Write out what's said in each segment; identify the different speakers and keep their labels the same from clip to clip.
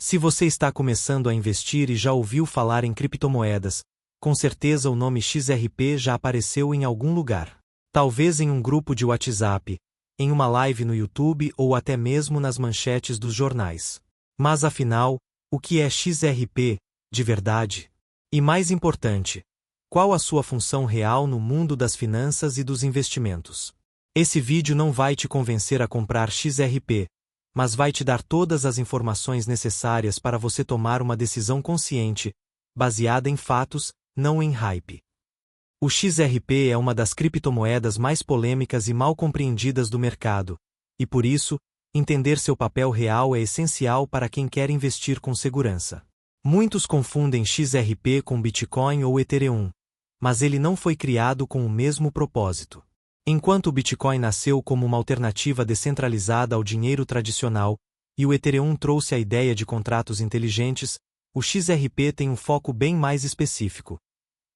Speaker 1: Se você está começando a investir e já ouviu falar em criptomoedas, com certeza o nome XRP já apareceu em algum lugar. Talvez em um grupo de WhatsApp, em uma live no YouTube ou até mesmo nas manchetes dos jornais. Mas afinal, o que é XRP, de verdade? E mais importante, qual a sua função real no mundo das finanças e dos investimentos? Esse vídeo não vai te convencer a comprar XRP, mas vai te dar todas as informações necessárias para você tomar uma decisão consciente, baseada em fatos, não em hype. O XRP é uma das criptomoedas mais polêmicas e mal compreendidas do mercado, e por isso, entender seu papel real é essencial para quem quer investir com segurança. Muitos confundem XRP com Bitcoin ou Ethereum, mas ele não foi criado com o mesmo propósito. Enquanto o Bitcoin nasceu como uma alternativa descentralizada ao dinheiro tradicional, e o Ethereum trouxe a ideia de contratos inteligentes, o XRP tem um foco bem mais específico: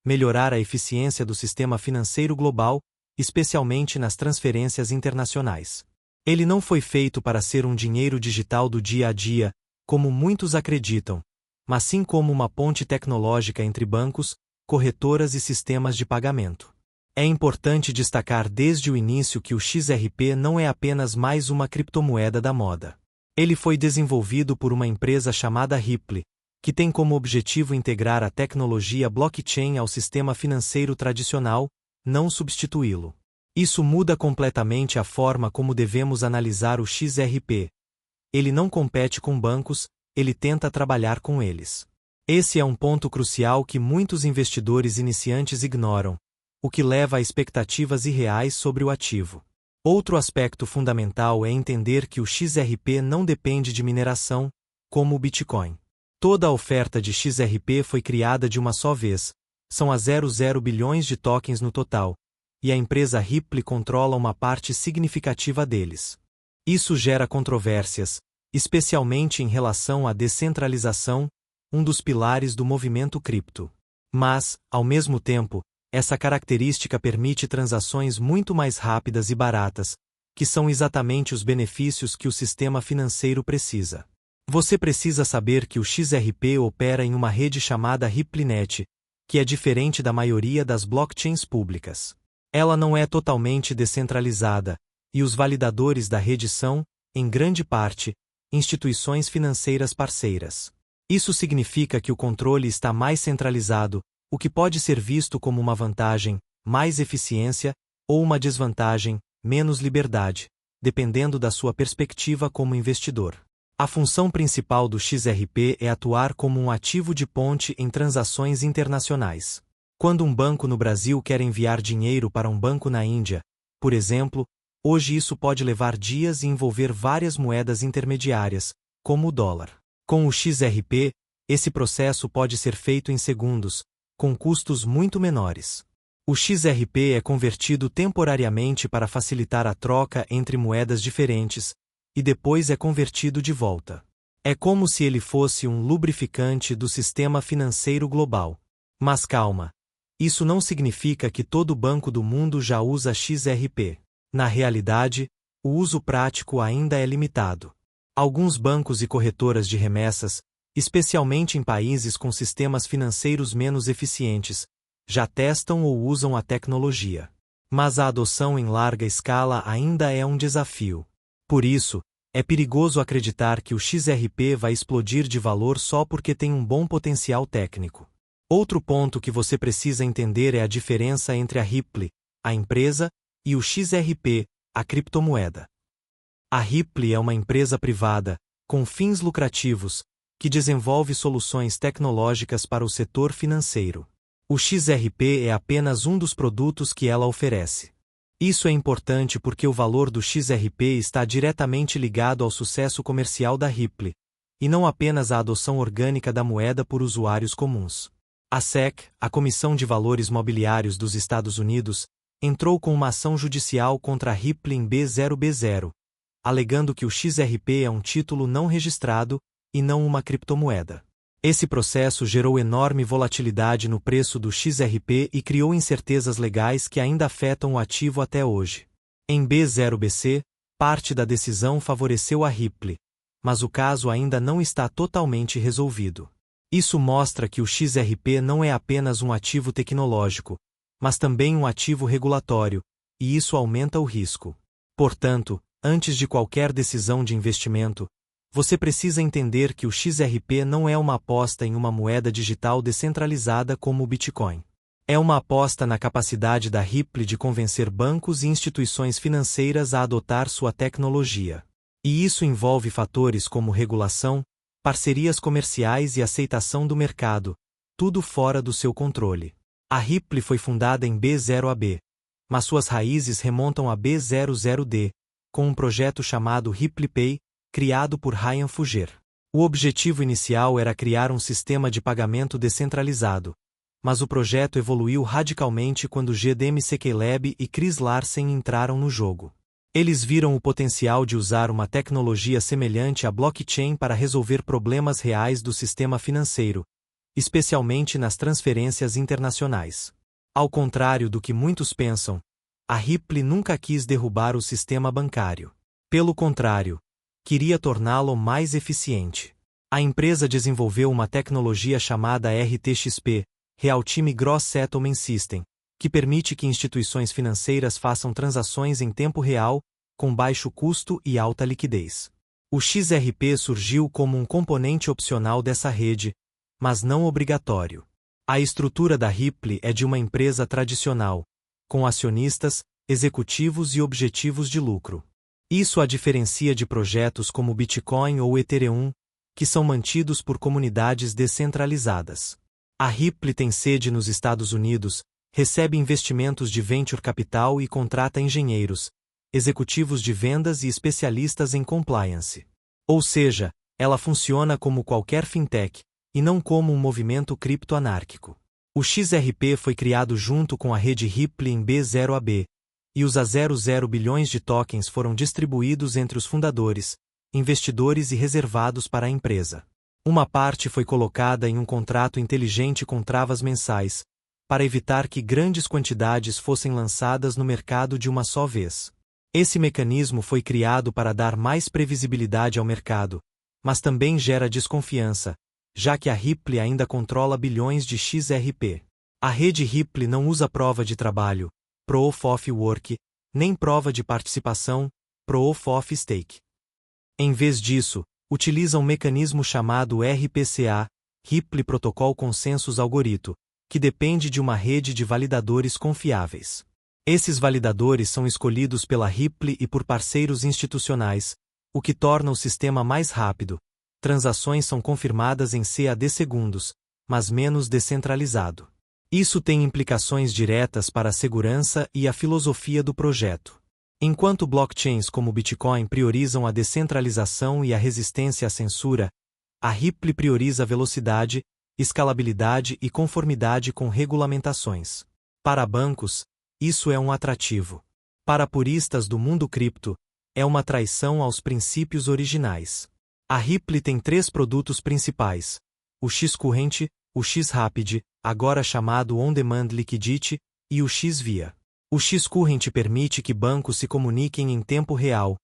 Speaker 1: melhorar a eficiência do sistema financeiro global, especialmente nas transferências internacionais. Ele não foi feito para ser um dinheiro digital do dia a dia, como muitos acreditam, mas sim como uma ponte tecnológica entre bancos, corretoras e sistemas de pagamento. É importante destacar desde o início que o XRP não é apenas mais uma criptomoeda da moda. Ele foi desenvolvido por uma empresa chamada Ripple, que tem como objetivo integrar a tecnologia blockchain ao sistema financeiro tradicional, não substituí-lo. Isso muda completamente a forma como devemos analisar o XRP. Ele não compete com bancos, ele tenta trabalhar com eles. Esse é um ponto crucial que muitos investidores iniciantes ignoram, o que leva a expectativas irreais sobre o ativo. Outro aspecto fundamental é entender que o XRP não depende de mineração, como o Bitcoin. Toda a oferta de XRP foi criada de uma só vez, são a 00 bilhões de tokens no total, e a empresa Ripple controla uma parte significativa deles. Isso gera controvérsias, especialmente em relação à descentralização, um dos pilares do movimento cripto. Mas, ao mesmo tempo, essa característica permite transações muito mais rápidas e baratas, que são exatamente os benefícios que o sistema financeiro precisa. Você precisa saber que o XRP opera em uma rede chamada RippleNet, que é diferente da maioria das blockchains públicas. Ela não é totalmente descentralizada, e os validadores da rede são, em grande parte, instituições financeiras parceiras. Isso significa que o controle está mais centralizado, o que pode ser visto como uma vantagem, mais eficiência, ou uma desvantagem, menos liberdade, dependendo da sua perspectiva como investidor. A função principal do XRP é atuar como um ativo de ponte em transações internacionais. Quando um banco no Brasil quer enviar dinheiro para um banco na Índia, por exemplo, hoje isso pode levar dias e envolver várias moedas intermediárias, como o dólar. Com o XRP, esse processo pode ser feito em segundos, com custos muito menores. O XRP é convertido temporariamente para facilitar a troca entre moedas diferentes, e depois é convertido de volta. É como se ele fosse um lubrificante do sistema financeiro global. Mas calma, isso não significa que todo banco do mundo já usa XRP. Na realidade, o uso prático ainda é limitado. Alguns bancos e corretoras de remessas, especialmente em países com sistemas financeiros menos eficientes, já testam ou usam a tecnologia. Mas a adoção em larga escala ainda é um desafio. Por isso, é perigoso acreditar que o XRP vai explodir de valor só porque tem um bom potencial técnico. Outro ponto que você precisa entender é a diferença entre a Ripple, a empresa, e o XRP, a criptomoeda. A Ripple é uma empresa privada, com fins lucrativos, que desenvolve soluções tecnológicas para o setor financeiro. O XRP é apenas um dos produtos que ela oferece. Isso é importante porque o valor do XRP está diretamente ligado ao sucesso comercial da Ripple, e não apenas à adoção orgânica da moeda por usuários comuns. A SEC, a Comissão de Valores Mobiliários dos Estados Unidos, entrou com uma ação judicial contra a Ripple em B0B0, alegando que o XRP é um título não registrado, e não uma criptomoeda. Esse processo gerou enorme volatilidade no preço do XRP e criou incertezas legais que ainda afetam o ativo até hoje. Em B0BC, parte da decisão favoreceu a Ripple, mas o caso ainda não está totalmente resolvido. Isso mostra que o XRP não é apenas um ativo tecnológico, mas também um ativo regulatório, e isso aumenta o risco. Portanto, antes de qualquer decisão de investimento, você precisa entender que o XRP não é uma aposta em uma moeda digital descentralizada como o Bitcoin. É uma aposta na capacidade da Ripple de convencer bancos e instituições financeiras a adotar sua tecnologia. E isso envolve fatores como regulação, parcerias comerciais e aceitação do mercado, tudo fora do seu controle. A Ripple foi fundada em B0AB, mas suas raízes remontam a B00D, com um projeto chamado Ripple Pay, criado por Ryan Fugger. O objetivo inicial era criar um sistema de pagamento descentralizado, mas o projeto evoluiu radicalmente quando GDM Sekelebi e Chris Larsen entraram no jogo. Eles viram o potencial de usar uma tecnologia semelhante à blockchain para resolver problemas reais do sistema financeiro, especialmente nas transferências internacionais. Ao contrário do que muitos pensam, a Ripple nunca quis derrubar o sistema bancário. Pelo contrário, queria torná-lo mais eficiente. A empresa desenvolveu uma tecnologia chamada RTXP, Real-Time Gross Settlement System, que permite que instituições financeiras façam transações em tempo real, com baixo custo e alta liquidez. O XRP surgiu como um componente opcional dessa rede, mas não obrigatório. A estrutura da Ripple é de uma empresa tradicional, com acionistas, executivos e objetivos de lucro. Isso a diferencia de projetos como Bitcoin ou Ethereum, que são mantidos por comunidades descentralizadas. A Ripple tem sede nos Estados Unidos, recebe investimentos de venture capital e contrata engenheiros, executivos de vendas e especialistas em compliance. Ou seja, ela funciona como qualquer fintech, e não como um movimento criptoanárquico. O XRP foi criado junto com a rede Ripple em B0AB, e os A00 bilhões de tokens foram distribuídos entre os fundadores, investidores e reservados para a empresa. Uma parte foi colocada em um contrato inteligente com travas mensais, para evitar que grandes quantidades fossem lançadas no mercado de uma só vez. Esse mecanismo foi criado para dar mais previsibilidade ao mercado, mas também gera desconfiança, já que a Ripple ainda controla bilhões de XRP. A rede Ripple não usa prova de trabalho, Proof of Work, nem prova de participação, Proof of Stake. Em vez disso, utiliza um mecanismo chamado RPCA, Ripple Protocol Consensus Algoritmo, que depende de uma rede de validadores confiáveis. Esses validadores são escolhidos pela Ripple e por parceiros institucionais, o que torna o sistema mais rápido. Transações são confirmadas em CAD segundos, mas menos descentralizado. Isso tem implicações diretas para a segurança e a filosofia do projeto. Enquanto blockchains como o Bitcoin priorizam a descentralização e a resistência à censura, a Ripple prioriza a velocidade, escalabilidade e conformidade com regulamentações. Para bancos, isso é um atrativo. Para puristas do mundo cripto, é uma traição aos princípios originais. A Ripple tem 3 produtos principais: o X-Current, o X-Rapid, agora chamado On-Demand Liquidity, e o X-Via. O X-Current permite que bancos se comuniquem em tempo real,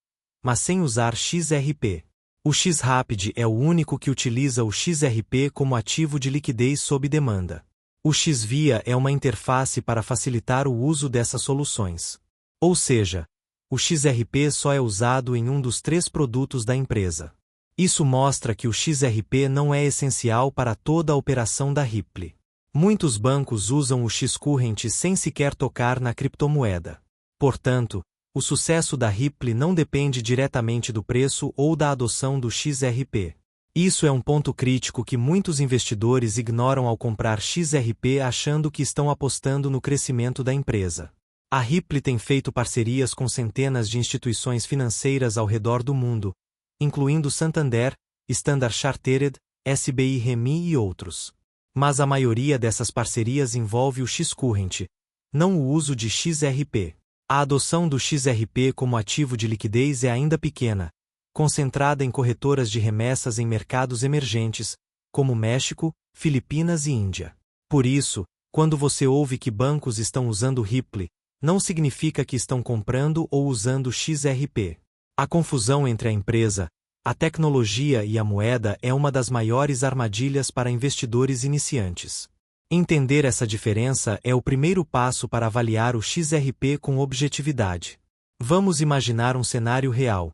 Speaker 1: mas sem usar XRP. O X-Rapid é o único que utiliza o XRP como ativo de liquidez sob demanda. O X-Via é uma interface para facilitar o uso dessas soluções. Ou seja, o XRP só é usado em um dos 3 produtos da empresa. Isso mostra que o XRP não é essencial para toda a operação da Ripple. Muitos bancos usam o X-Current sem sequer tocar na criptomoeda. Portanto, o sucesso da Ripple não depende diretamente do preço ou da adoção do XRP. Isso é um ponto crítico que muitos investidores ignoram ao comprar XRP achando que estão apostando no crescimento da empresa. A Ripple tem feito parcerias com centenas de instituições financeiras ao redor do mundo, incluindo Santander, Standard Chartered, SBI Remi e outros. Mas a maioria dessas parcerias envolve o X-Current, não o uso de XRP. A adoção do XRP como ativo de liquidez é ainda pequena, concentrada em corretoras de remessas em mercados emergentes, como México, Filipinas e Índia. Por isso, quando você ouve que bancos estão usando Ripple, não significa que estão comprando ou usando XRP. A confusão entre a empresa, A tecnologia e a moeda é uma das maiores armadilhas para investidores iniciantes. Entender essa diferença é o primeiro passo para avaliar o XRP com objetividade. Vamos imaginar um cenário real.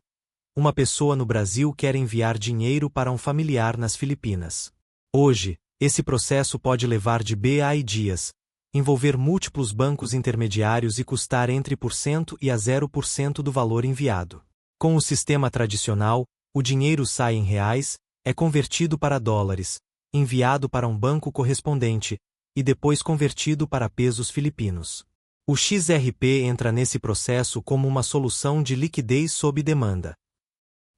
Speaker 1: Uma pessoa no Brasil quer enviar dinheiro para um familiar nas Filipinas. Hoje, esse processo pode levar de B a dias, envolver múltiplos bancos intermediários e custar entre 1% e a 0% do valor enviado. Com o sistema tradicional, o dinheiro sai em reais, é convertido para dólares, enviado para um banco correspondente, e depois convertido para pesos filipinos. O XRP entra nesse processo como uma solução de liquidez sob demanda.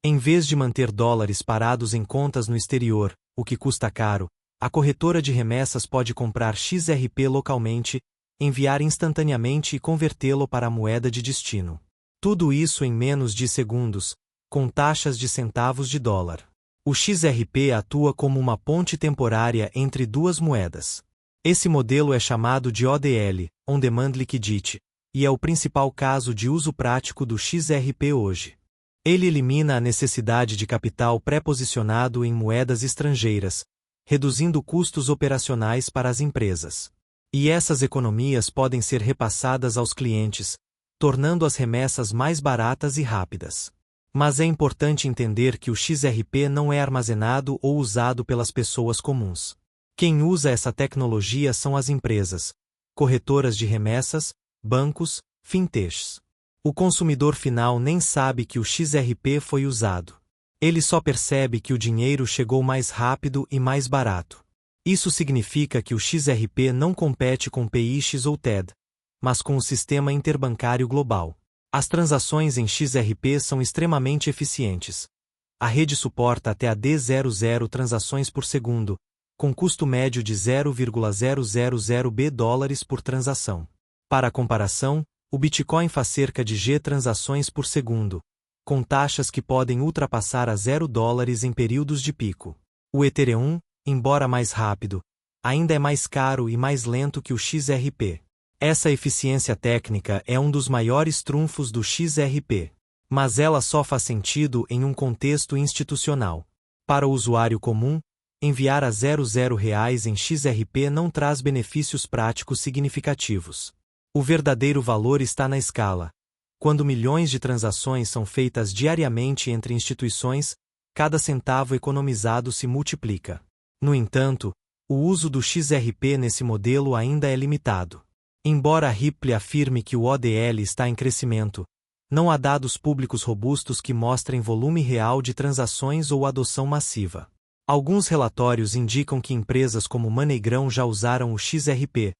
Speaker 1: Em vez de manter dólares parados em contas no exterior, o que custa caro, a corretora de remessas pode comprar XRP localmente, enviar instantaneamente e convertê-lo para a moeda de destino. Tudo isso em menos de segundos, com taxas de centavos de dólar. O XRP atua como uma ponte temporária entre duas moedas. Esse modelo é chamado de ODL, On Demand Liquidity, e é o principal caso de uso prático do XRP hoje. Ele elimina a necessidade de capital pré-posicionado em moedas estrangeiras, reduzindo custos operacionais para as empresas. E essas economias podem ser repassadas aos clientes, tornando as remessas mais baratas e rápidas. Mas é importante entender que o XRP não é armazenado ou usado pelas pessoas comuns. Quem usa essa tecnologia são as empresas, corretoras de remessas, bancos, fintechs. O consumidor final nem sabe que o XRP foi usado. Ele só percebe que o dinheiro chegou mais rápido e mais barato. Isso significa que o XRP não compete com PIX ou TED, mas com o sistema interbancário global. As transações em XRP são extremamente eficientes. A rede suporta até a D00 transações por segundo, com custo médio de 0,000 $B por transação. Para comparação, o Bitcoin faz cerca de G transações por segundo, com taxas que podem ultrapassar a $0 em períodos de pico. O Ethereum, embora mais rápido, ainda é mais caro e mais lento que o XRP. Essa eficiência técnica é um dos maiores trunfos do XRP. Mas ela só faz sentido em um contexto institucional. Para o usuário comum, enviar a R$ em XRP não traz benefícios práticos significativos. O verdadeiro valor está na escala. Quando milhões de transações são feitas diariamente entre instituições, cada centavo economizado se multiplica. No entanto, o uso do XRP nesse modelo ainda é limitado. Embora a Ripple afirme que o ODL está em crescimento, não há dados públicos robustos que mostrem volume real de transações ou adoção massiva. Alguns relatórios indicam que empresas como MoneyGram já usaram o XRP,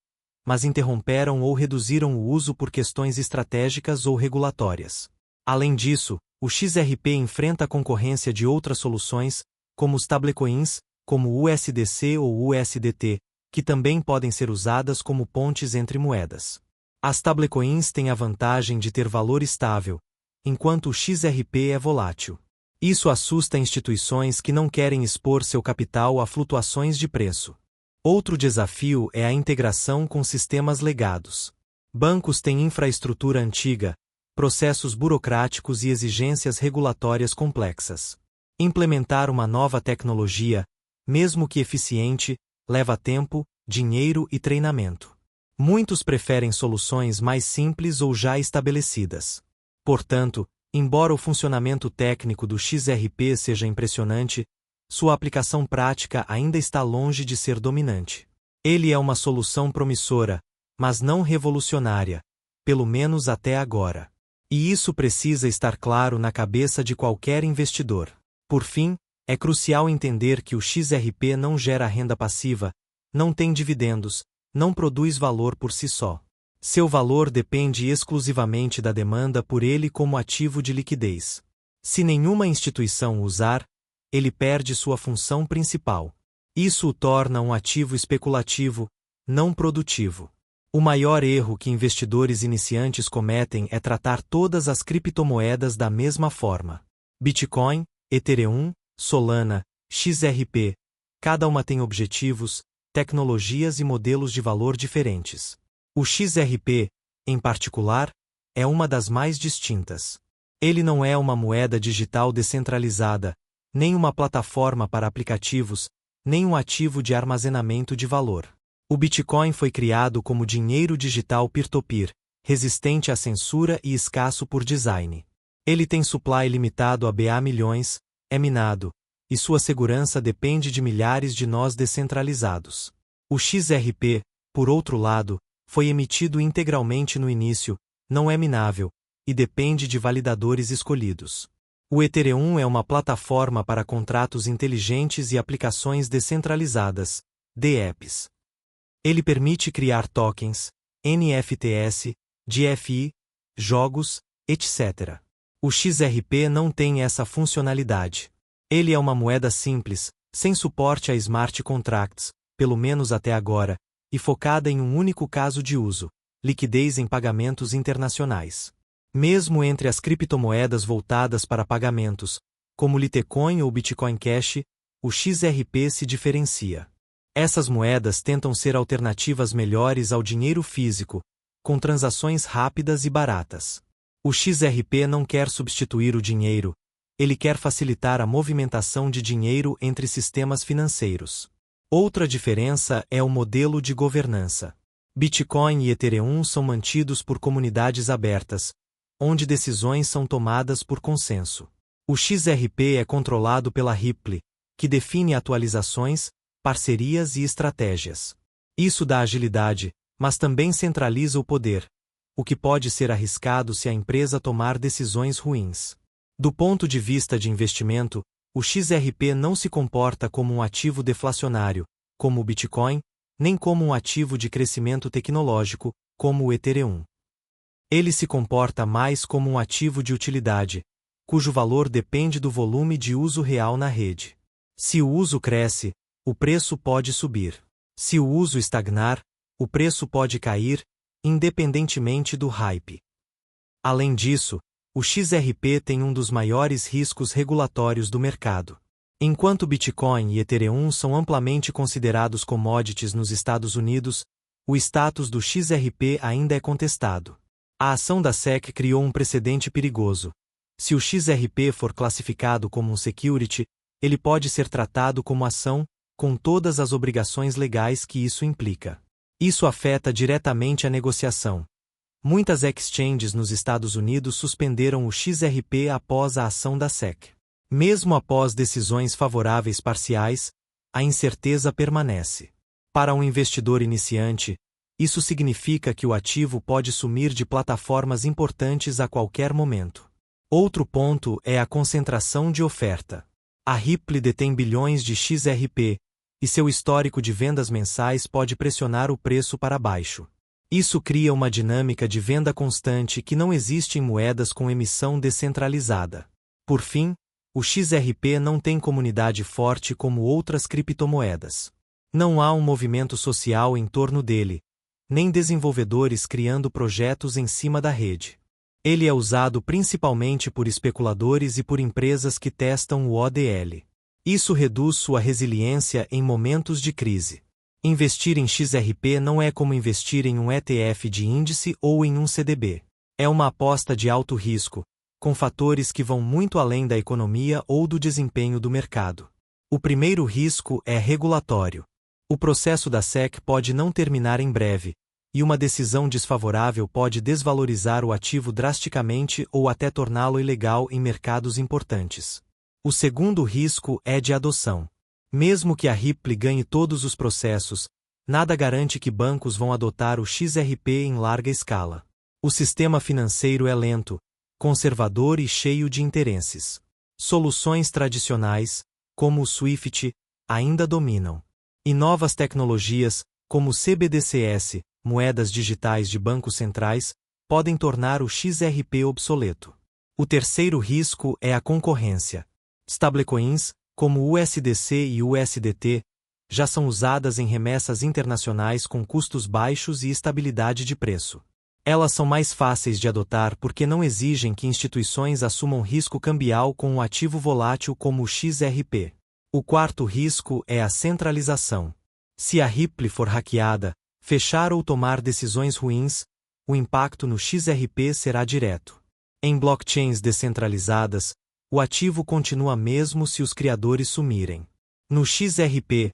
Speaker 1: mas interromperam ou reduziram o uso por questões estratégicas ou regulatórias. Além disso, o XRP enfrenta a concorrência de outras soluções, como os stablecoins, como o USDC ou o USDT, que também podem ser usadas como pontes entre moedas. As stablecoins têm a vantagem de ter valor estável, enquanto o XRP é volátil. Isso assusta instituições que não querem expor seu capital a flutuações de preço. Outro desafio é a integração com sistemas legados. Bancos têm infraestrutura antiga, processos burocráticos e exigências regulatórias complexas. Implementar uma nova tecnologia, mesmo que eficiente, leva tempo, dinheiro e treinamento. Muitos preferem soluções mais simples ou já estabelecidas. Portanto, embora o funcionamento técnico do XRP seja impressionante, sua aplicação prática ainda está longe de ser dominante. Ele é uma solução promissora, mas não revolucionária, pelo menos até agora. E isso precisa estar claro na cabeça de qualquer investidor. Por fim, é crucial entender que o XRP não gera renda passiva, não tem dividendos, não produz valor por si só. Seu valor depende exclusivamente da demanda por ele como ativo de liquidez. Se nenhuma instituição o usar, ele perde sua função principal. Isso o torna um ativo especulativo, não produtivo. O maior erro que investidores iniciantes cometem é tratar todas as criptomoedas da mesma forma. Bitcoin, Ethereum, Solana, XRP, cada uma tem objetivos, tecnologias e modelos de valor diferentes. O XRP, em particular, é uma das mais distintas. Ele não é uma moeda digital descentralizada, nem uma plataforma para aplicativos, nem um ativo de armazenamento de valor. O Bitcoin foi criado como dinheiro digital peer-to-peer, resistente à censura e escasso por design. Ele tem supply limitado a BA milhões, é minado, e sua segurança depende de milhares de nós descentralizados. O XRP, por outro lado, foi emitido integralmente no início, não é minável, e depende de validadores escolhidos. O Ethereum é uma plataforma para contratos inteligentes e aplicações descentralizadas, DApps. Ele permite criar tokens, NFTs, DeFi, jogos, etc. O XRP não tem essa funcionalidade. Ele é uma moeda simples, sem suporte a smart contracts, pelo menos até agora, e focada em um único caso de uso: liquidez em pagamentos internacionais. Mesmo entre as criptomoedas voltadas para pagamentos, como Litecoin ou Bitcoin Cash, o XRP se diferencia. Essas moedas tentam ser alternativas melhores ao dinheiro físico, com transações rápidas e baratas. O XRP não quer substituir o dinheiro, ele quer facilitar a movimentação de dinheiro entre sistemas financeiros. Outra diferença é o modelo de governança. Bitcoin e Ethereum são mantidos por comunidades abertas, onde decisões são tomadas por consenso. O XRP é controlado pela Ripple, que define atualizações, parcerias e estratégias. Isso dá agilidade, mas também centraliza o poder, o que pode ser arriscado se a empresa tomar decisões ruins. Do ponto de vista de investimento, o XRP não se comporta como um ativo deflacionário, como o Bitcoin, nem como um ativo de crescimento tecnológico, como o Ethereum. Ele se comporta mais como um ativo de utilidade, cujo valor depende do volume de uso real na rede. Se o uso cresce, o preço pode subir. Se o uso estagnar, o preço pode cair, independentemente do hype. Além disso, o XRP tem um dos maiores riscos regulatórios do mercado. Enquanto Bitcoin e Ethereum são amplamente considerados commodities nos Estados Unidos, o status do XRP ainda é contestado. A ação da SEC criou um precedente perigoso. Se o XRP for classificado como um security, ele pode ser tratado como ação, com todas as obrigações legais que isso implica. Isso afeta diretamente a negociação. Muitas exchanges nos Estados Unidos suspenderam o XRP após a ação da SEC. Mesmo após decisões favoráveis parciais, a incerteza permanece. Para um investidor iniciante, isso significa que o ativo pode sumir de plataformas importantes a qualquer momento. Outro ponto é a concentração de oferta. A Ripple detém bilhões de XRP, e seu histórico de vendas mensais pode pressionar o preço para baixo. Isso cria uma dinâmica de venda constante que não existe em moedas com emissão descentralizada. Por fim, o XRP não tem comunidade forte como outras criptomoedas. Não há um movimento social em torno dele, nem desenvolvedores criando projetos em cima da rede. Ele é usado principalmente por especuladores e por empresas que testam o ODL. Isso reduz sua resiliência em momentos de crise. Investir em XRP não é como investir em um ETF de índice ou em um CDB. É uma aposta de alto risco, com fatores que vão muito além da economia ou do desempenho do mercado. O primeiro risco é regulatório. O processo da SEC pode não terminar em breve, e uma decisão desfavorável pode desvalorizar o ativo drasticamente ou até torná-lo ilegal em mercados importantes. O segundo risco é de adoção. Mesmo que a Ripple ganhe todos os processos, nada garante que bancos vão adotar o XRP em larga escala. O sistema financeiro é lento, conservador e cheio de interesses. Soluções tradicionais, como o SWIFT, ainda dominam. E novas tecnologias, como o CBDCs, moedas digitais de bancos centrais, podem tornar o XRP obsoleto. O terceiro risco é a concorrência. Stablecoins, como o USDC e o USDT, já são usadas em remessas internacionais com custos baixos e estabilidade de preço. Elas são mais fáceis de adotar porque não exigem que instituições assumam risco cambial com um ativo volátil como o XRP. O quarto risco é a centralização. Se a Ripple for hackeada, fechar ou tomar decisões ruins, o impacto no XRP será direto. Em blockchains descentralizadas, O ativo continua mesmo se os criadores sumirem. No XRP,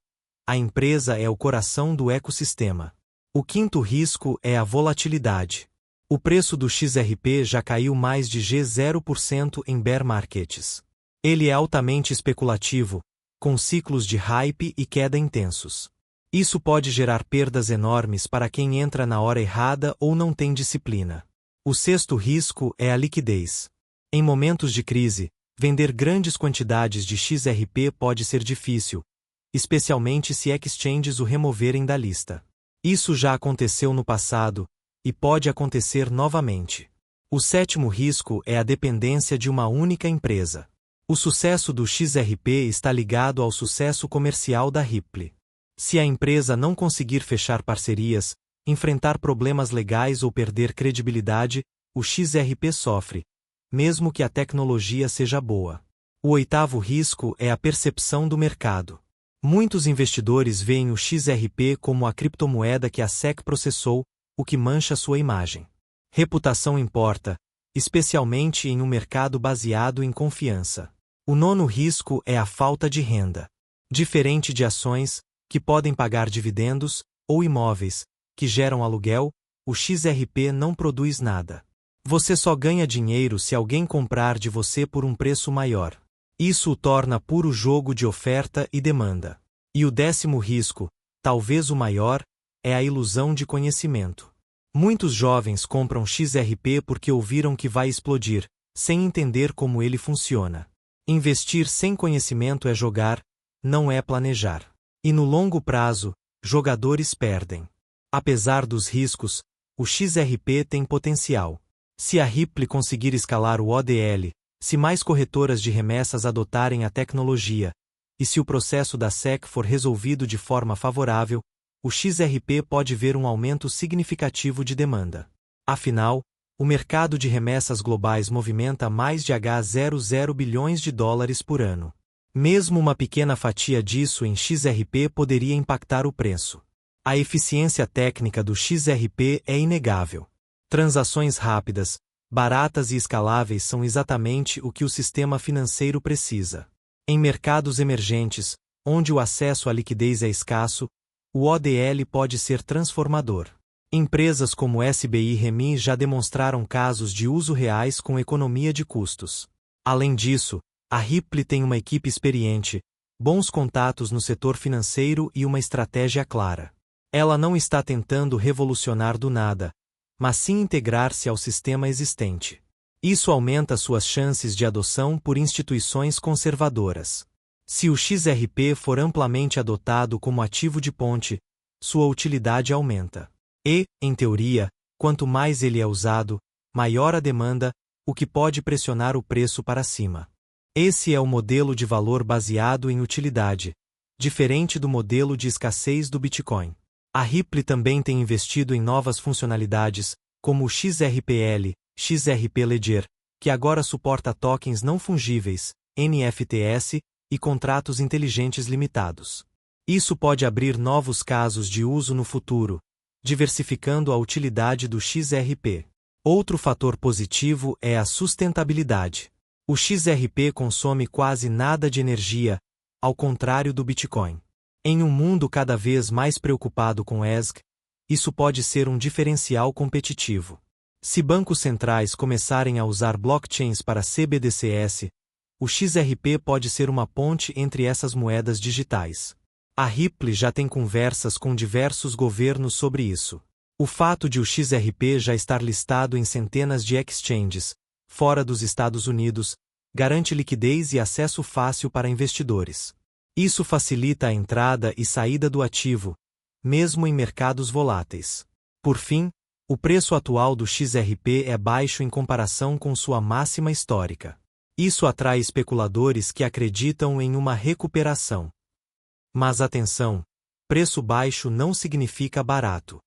Speaker 1: a empresa é o coração do ecossistema. O quinto risco é a volatilidade. O preço do XRP já caiu mais de 0% em bear markets. Ele é altamente especulativo, com ciclos de hype e queda intensos. Isso pode gerar perdas enormes para quem entra na hora errada ou não tem disciplina. O sexto risco é a liquidez. Em momentos de crise, vender grandes quantidades de XRP pode ser difícil, especialmente se exchanges o removerem da lista. Isso já aconteceu no passado, e pode acontecer novamente. O sétimo risco é a dependência de uma única empresa. O sucesso do XRP está ligado ao sucesso comercial da Ripple. Se a empresa não conseguir fechar parcerias, enfrentar problemas legais ou perder credibilidade, o XRP sofre, mesmo que a tecnologia seja boa. O oitavo risco é a percepção do mercado. Muitos investidores veem o XRP como a criptomoeda que a SEC processou, o que mancha sua imagem. Reputação importa, especialmente em um mercado baseado em confiança. O nono risco é a falta de renda. Diferente de ações, que podem pagar dividendos, ou imóveis, que geram aluguel, o XRP não produz nada. Você só ganha dinheiro se alguém comprar de você por um preço maior. Isso o torna puro jogo de oferta e demanda. E o décimo risco, talvez o maior, é a ilusão de conhecimento. Muitos jovens compram XRP porque ouviram que vai explodir, sem entender como ele funciona. Investir sem conhecimento é jogar, não é planejar. E no longo prazo, jogadores perdem. Apesar dos riscos, o XRP tem potencial. Se a Ripple conseguir escalar o ODL, se mais corretoras de remessas adotarem a tecnologia, e se o processo da SEC for resolvido de forma favorável, o XRP pode ver um aumento significativo de demanda. Afinal, o mercado de remessas globais movimenta mais de $00 bilhões por ano. Mesmo uma pequena fatia disso em XRP poderia impactar o preço. A eficiência técnica do XRP é inegável. Transações rápidas, baratas e escaláveis são exatamente o que o sistema financeiro precisa. Em mercados emergentes, onde o acesso à liquidez é escasso, o ODL pode ser transformador. Empresas como SBI Remi já demonstraram casos de uso reais com economia de custos. Além disso, a Ripple tem uma equipe experiente, bons contatos no setor financeiro e uma estratégia clara. Ela não está tentando revolucionar do nada, mas sim integrar-se ao sistema existente. Isso aumenta suas chances de adoção por instituições conservadoras. Se o XRP for amplamente adotado como ativo de ponte, sua utilidade aumenta. E, em teoria, quanto mais ele é usado, maior a demanda, o que pode pressionar o preço para cima. Esse é o modelo de valor baseado em utilidade, diferente do modelo de escassez do Bitcoin. A Ripple também tem investido em novas funcionalidades, como o XRPL, XRP Ledger, que agora suporta tokens não fungíveis, NFTs, e contratos inteligentes limitados. Isso pode abrir novos casos de uso no futuro, diversificando a utilidade do XRP. Outro fator positivo é a sustentabilidade. O XRP consome quase nada de energia, ao contrário do Bitcoin. Em um mundo cada vez mais preocupado com ESG, isso pode ser um diferencial competitivo. Se bancos centrais começarem a usar blockchains para CBDCs, o XRP pode ser uma ponte entre essas moedas digitais. A Ripple já tem conversas com diversos governos sobre isso. O fato de o XRP já estar listado em centenas de exchanges, fora dos Estados Unidos, garante liquidez e acesso fácil para investidores. Isso facilita a entrada e saída do ativo, mesmo em mercados voláteis. Por fim, o preço atual do XRP é baixo em comparação com sua máxima histórica. Isso atrai especuladores que acreditam em uma recuperação. Mas atenção, preço baixo não significa barato.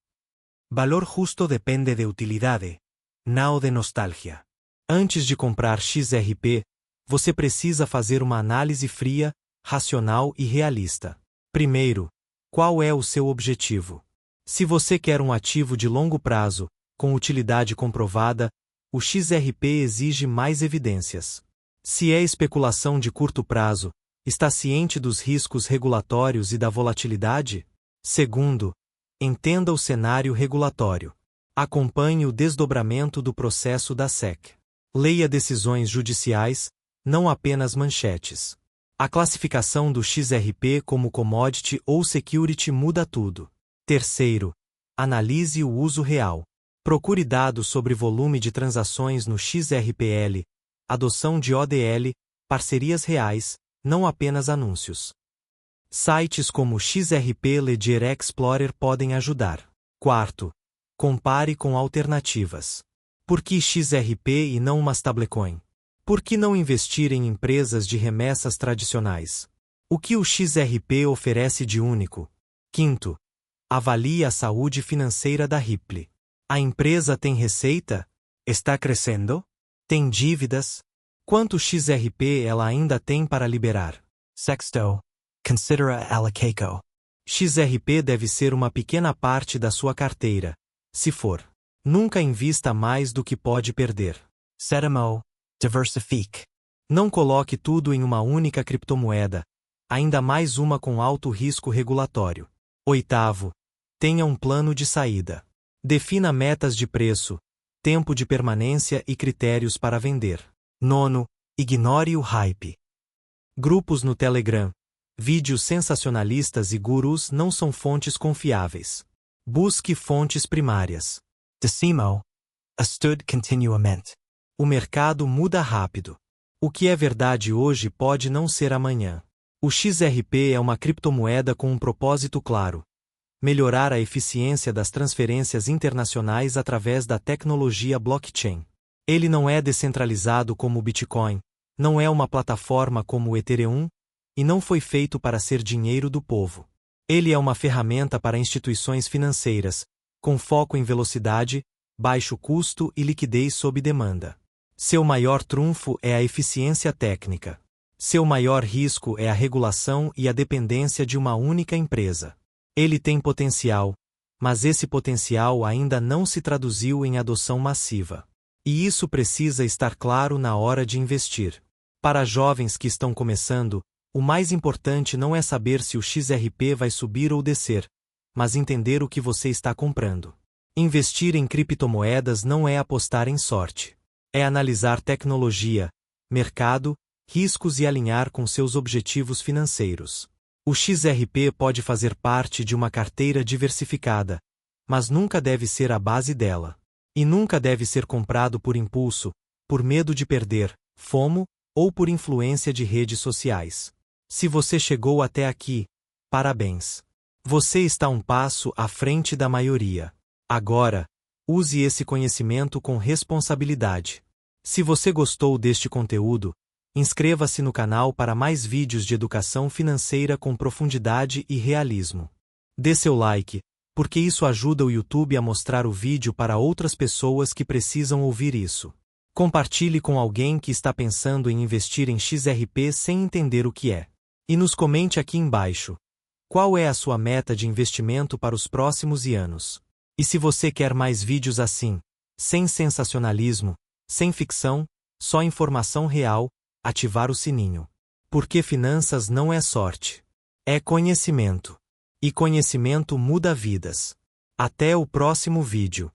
Speaker 1: Valor justo depende de utilidade, não de nostalgia. Antes de comprar XRP, você precisa fazer uma análise fria, racional e realista. Primeiro, qual é o seu objetivo? Se você quer um ativo de longo prazo, com utilidade comprovada, o XRP exige mais evidências. Se é especulação de curto prazo, está ciente dos riscos regulatórios e da volatilidade? Segundo, entenda o cenário regulatório. Acompanhe o desdobramento do processo da SEC. Leia decisões judiciais, não apenas manchetes. A classificação do XRP como commodity ou security muda tudo. Terceiro, analise o uso real. Procure dados sobre volume de transações no XRPL, adoção de ODL, parcerias reais, não apenas anúncios. Sites como XRP Ledger Explorer podem ajudar. Quarto, compare com alternativas. Por que XRP e não uma stablecoin? Por que não investir em empresas de remessas tradicionais? O que o XRP oferece de único? Quinto, avalie a saúde financeira da Ripple. A empresa tem receita? Está crescendo? Tem dívidas? Quanto XRP ela ainda tem para liberar? Sexto, considera ela Keiko. XRP deve ser uma pequena parte da sua carteira. Se for, nunca invista mais do que pode perder. Sétimo, diversifique. Não coloque tudo em uma única criptomoeda, ainda mais uma com alto risco regulatório. Oitavo, tenha um plano de saída. Defina metas de preço, tempo de permanência e critérios para vender. Nono, ignore o hype. Grupos no Telegram, vídeos sensacionalistas e gurus não são fontes confiáveis. Busque fontes primárias. Décimo, estude continuamente. O mercado muda rápido. O que é verdade hoje pode não ser amanhã. O XRP é uma criptomoeda com um propósito claro: melhorar a eficiência das transferências internacionais através da tecnologia blockchain. Ele não é descentralizado como o Bitcoin, não é uma plataforma como o Ethereum, e não foi feito para ser dinheiro do povo. Ele é uma ferramenta para instituições financeiras, com foco em velocidade, baixo custo e liquidez sob demanda. Seu maior trunfo é a eficiência técnica. Seu maior risco é a regulação e a dependência de uma única empresa. Ele tem potencial, mas esse potencial ainda não se traduziu em adoção massiva. E isso precisa estar claro na hora de investir. Para jovens que estão começando, o mais importante não é saber se o XRP vai subir ou descer, mas entender o que você está comprando. Investir em criptomoedas não é apostar em sorte. É analisar tecnologia, mercado, riscos e alinhar com seus objetivos financeiros. O XRP pode fazer parte de uma carteira diversificada, mas nunca deve ser a base dela. E nunca deve ser comprado por impulso, por medo de perder, FOMO, ou por influência de redes sociais. Se você chegou até aqui, parabéns. Você está um passo à frente da maioria. Agora, use esse conhecimento com responsabilidade. Se você gostou deste conteúdo, inscreva-se no canal para mais vídeos de educação financeira com profundidade e realismo. Dê seu like, porque isso ajuda o YouTube a mostrar o vídeo para outras pessoas que precisam ouvir isso. Compartilhe com alguém que está pensando em investir em XRP sem entender o que é. E nos comente aqui embaixo: qual é a sua meta de investimento para os próximos anos? E se você quer mais vídeos assim, sem sensacionalismo, sem ficção, só informação real, ativar o sininho. Porque finanças não é sorte. É conhecimento. E conhecimento muda vidas. Até o próximo vídeo.